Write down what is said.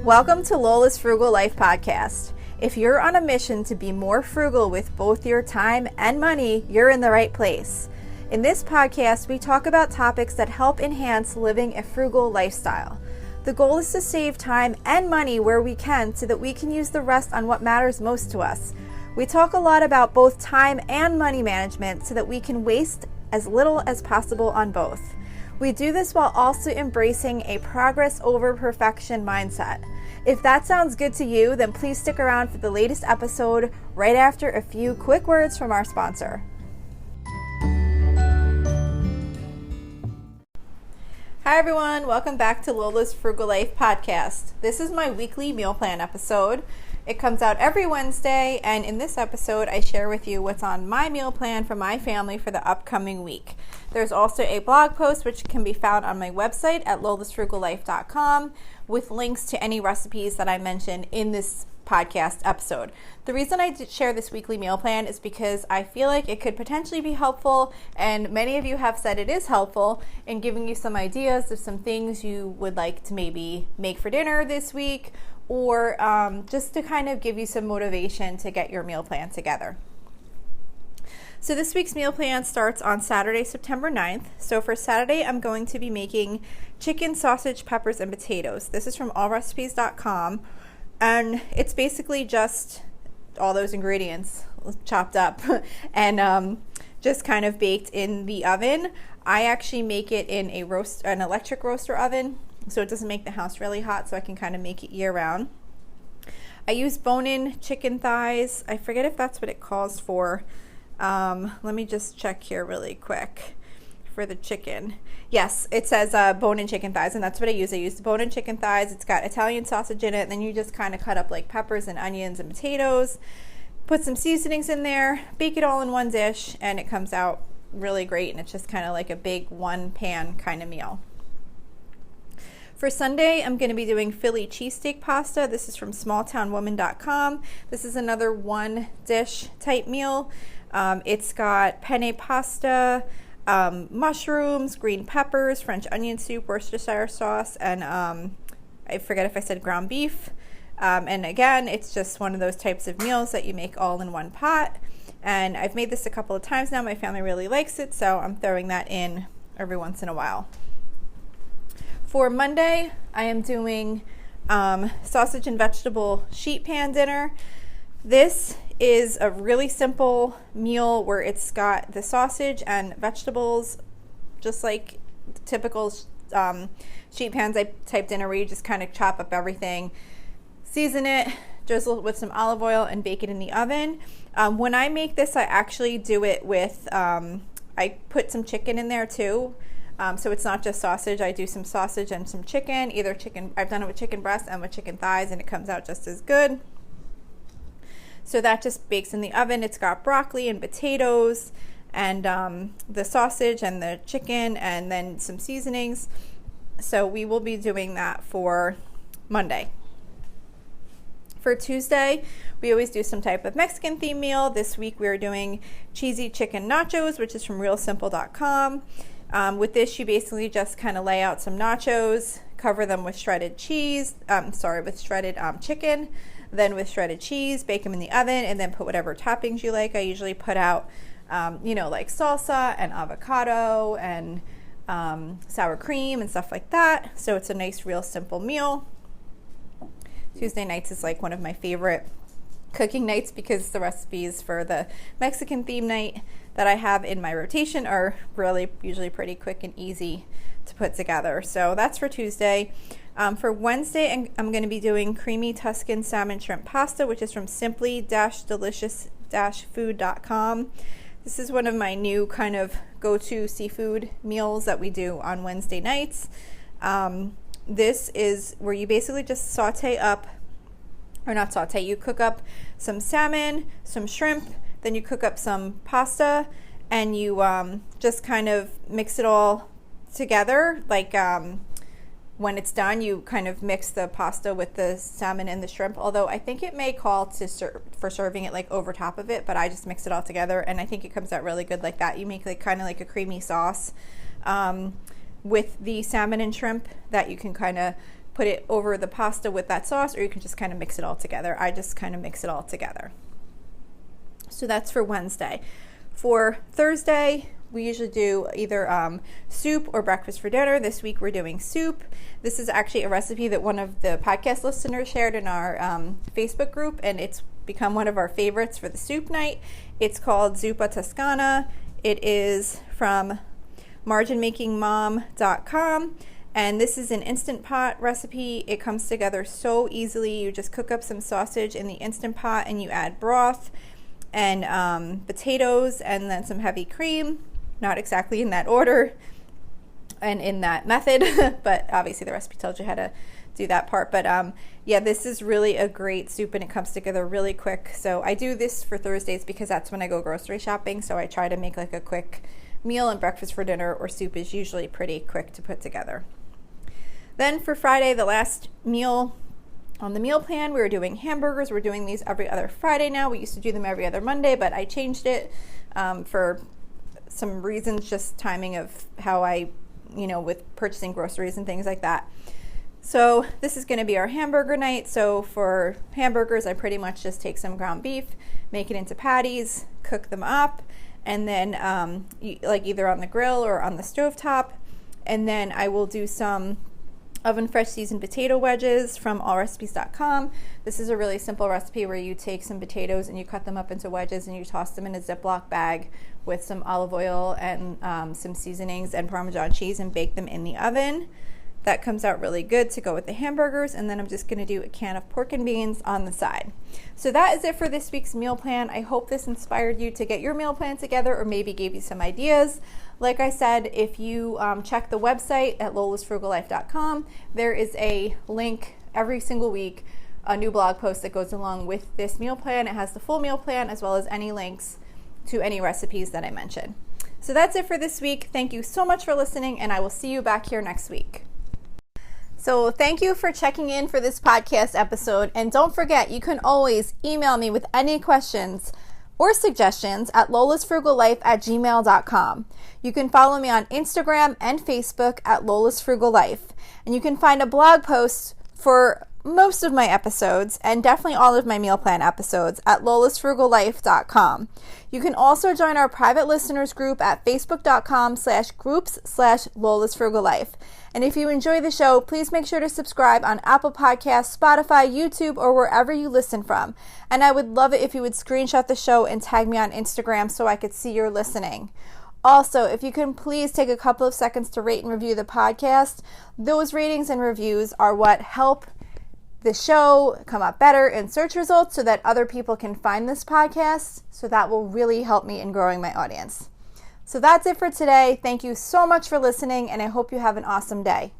Welcome to Lola's Frugal Life Podcast. If you're on a mission to be more frugal with both your time and money, you're in the right place. In this podcast, we talk about topics that help enhance living a frugal lifestyle. The goal is to save time and money where we can so that we can use the rest on what matters most to us. We talk a lot about both time and money management so that we can waste as little as possible on both. We do this while also embracing a progress over perfection mindset. If that sounds good to you, then please stick around for the latest episode right after a few quick words from our sponsor. Hi everyone, welcome back to Lola's Frugal Life Podcast. This is my weekly meal plan episode. It comes out every Wednesday, and in this episode, I share with you what's on my meal plan for my family for the upcoming week. There's also a blog post which can be found on my website at lolasfrugallife.com with links to any recipes that I mention in this podcast episode. The reason I share this weekly meal plan is because I feel like it could potentially be helpful, and many of you have said it is helpful in giving you some ideas of some things you would like to maybe make for dinner this week, or just to kind of give you some motivation to get your meal plan together. So this week's meal plan starts on Saturday, September 9th. So for Saturday, I'm going to be making chicken, sausage, peppers, and potatoes. This is from allrecipes.com, and it's basically just all those ingredients chopped up and just kind of baked in the oven. I actually make it in an electric roaster oven, so it doesn't make the house really hot, so I can kind of make it year-round. I use bone-in chicken thighs. I forget if that's what it calls for. Let me just check here really quick for the chicken. Yes, it says bone-in chicken thighs, and that's what I use. I use the bone-in chicken thighs. It's got Italian sausage in it, and then you just kind of cut up like peppers and onions and potatoes, put some seasonings in there, bake it all in one dish, and it comes out really great, and it's just kind of like a big one-pan kind of meal. For Sunday, I'm going to be doing Philly cheesesteak pasta. This is from smalltownwoman.com. This is another one dish type meal. It's got penne pasta, mushrooms, green peppers, French onion soup, Worcestershire sauce, and I forget if I said ground beef. And again, it's just one of those types of meals that you make all in one pot. And I've made this a couple of times now. My family really likes it, so I'm throwing that in every once in a while. For Monday, I am doing sausage and vegetable sheet pan dinner. This is a really simple meal where it's got the sausage and vegetables, just like typical sheet pan type dinner where you just kind of chop up everything, season it, drizzle it with some olive oil, and bake it in the oven. When I make this, I actually do it with, I put some chicken in there too. So it's not just sausage. I do some sausage and some chicken, either chicken, I've done it with chicken breast and with chicken thighs, and it comes out just as good. So that just bakes in the oven. It's got broccoli and potatoes and the sausage and the chicken and then some seasonings. So we will be doing that for Monday. For Tuesday, we always do some type of Mexican themed meal. This week we're doing cheesy chicken nachos, which is from realsimple.com. With this, you basically just kind of lay out some nachos, cover them with shredded cheese, with shredded chicken, then with shredded cheese, bake them in the oven, and then put whatever toppings you like. I usually put out, like salsa and avocado and sour cream and stuff like that. So it's a nice, real simple meal. Tuesday nights is like one of my favorite cooking nights because the recipes for the Mexican theme night that I have in my rotation are really usually pretty quick and easy to put together. So that's for Tuesday. For Wednesday, I'm going to be doing creamy Tuscan salmon shrimp pasta, which is from simply-delicious-food.com. This is one of my new kind of go-to seafood meals that we do on Wednesday nights. This is where you basically just you cook up some salmon, some shrimp, then you cook up some pasta, and you just kind of mix it all together. Like when it's done, you kind of mix the pasta with the salmon and the shrimp, although I think it may call for serving it like over top of it, but I just mix it all together, and I think it comes out really good like that. You make like kind of like a creamy sauce with the salmon and shrimp that you can kind of put it over the pasta with that sauce, or you can just kind of mix it all together. I just kind of mix it all together. So that's for Wednesday. For Thursday, we usually do either soup or breakfast for dinner. This week we're doing soup. This is actually a recipe that one of the podcast listeners shared in our Facebook group, and it's become one of our favorites for the soup night. It's called Zuppa Toscana. It is from marginmakingmom.com, and this is an Instant Pot recipe. It comes together so easily. You just cook up some sausage in the Instant Pot and you add broth and potatoes and then some heavy cream. Not exactly in that order and in that method, but obviously the recipe tells you how to do that part. But yeah, this is really a great soup and it comes together really quick. So I do this for Thursdays because that's when I go grocery shopping. So I try to make like a quick meal, and breakfast for dinner or soup is usually pretty quick to put together. Then for Friday, the last meal on the meal plan, we were doing hamburgers. We're doing these every other Friday now. We used to do them every other Monday, but I changed it for some reasons, just timing of how I, with purchasing groceries and things like that. So this is going to be our hamburger night. So for hamburgers, I pretty much just take some ground beef, make it into patties, cook them up, and then like either on the grill or on the stovetop. And then I will do some oven fresh seasoned potato wedges from allrecipes.com. This is a really simple recipe where you take some potatoes and you cut them up into wedges and you toss them in a Ziploc bag with some olive oil and some seasonings and Parmesan cheese and bake them in the oven. That comes out really good to go with the hamburgers, and then I'm just going to do a can of pork and beans on the side. So that is it for this week's meal plan. I hope this inspired you to get your meal plan together or maybe gave you some ideas. Like I said, if you check the website at lolasfrugallife.com, there is a link every single week, a new blog post that goes along with this meal plan. It has the full meal plan as well as any links to any recipes that I mentioned. So that's it for this week. Thank you so much for listening, and I will see you back here next week. So thank you for checking in for this podcast episode. And don't forget, you can always email me with any questions or suggestions at lolasfrugallife@gmail.com. You can follow me on Instagram and Facebook at lolasfrugallife. And you can find a blog post for most of my episodes and definitely all of my meal plan episodes at lolasfrugallife.com. You can also join our private listeners group at facebook.com/groups/lolasfrugallife. And if you enjoy the show, please make sure to subscribe on Apple Podcasts, Spotify, YouTube, or wherever you listen from. And I would love it if you would screenshot the show and tag me on Instagram so I could see you're listening. Also, if you can please take a couple of seconds to rate and review the podcast. Those ratings and reviews are what help the show come up better in search results so that other people can find this podcast. So that will really help me in growing my audience. So that's it for today. Thank you so much for listening, and I hope you have an awesome day.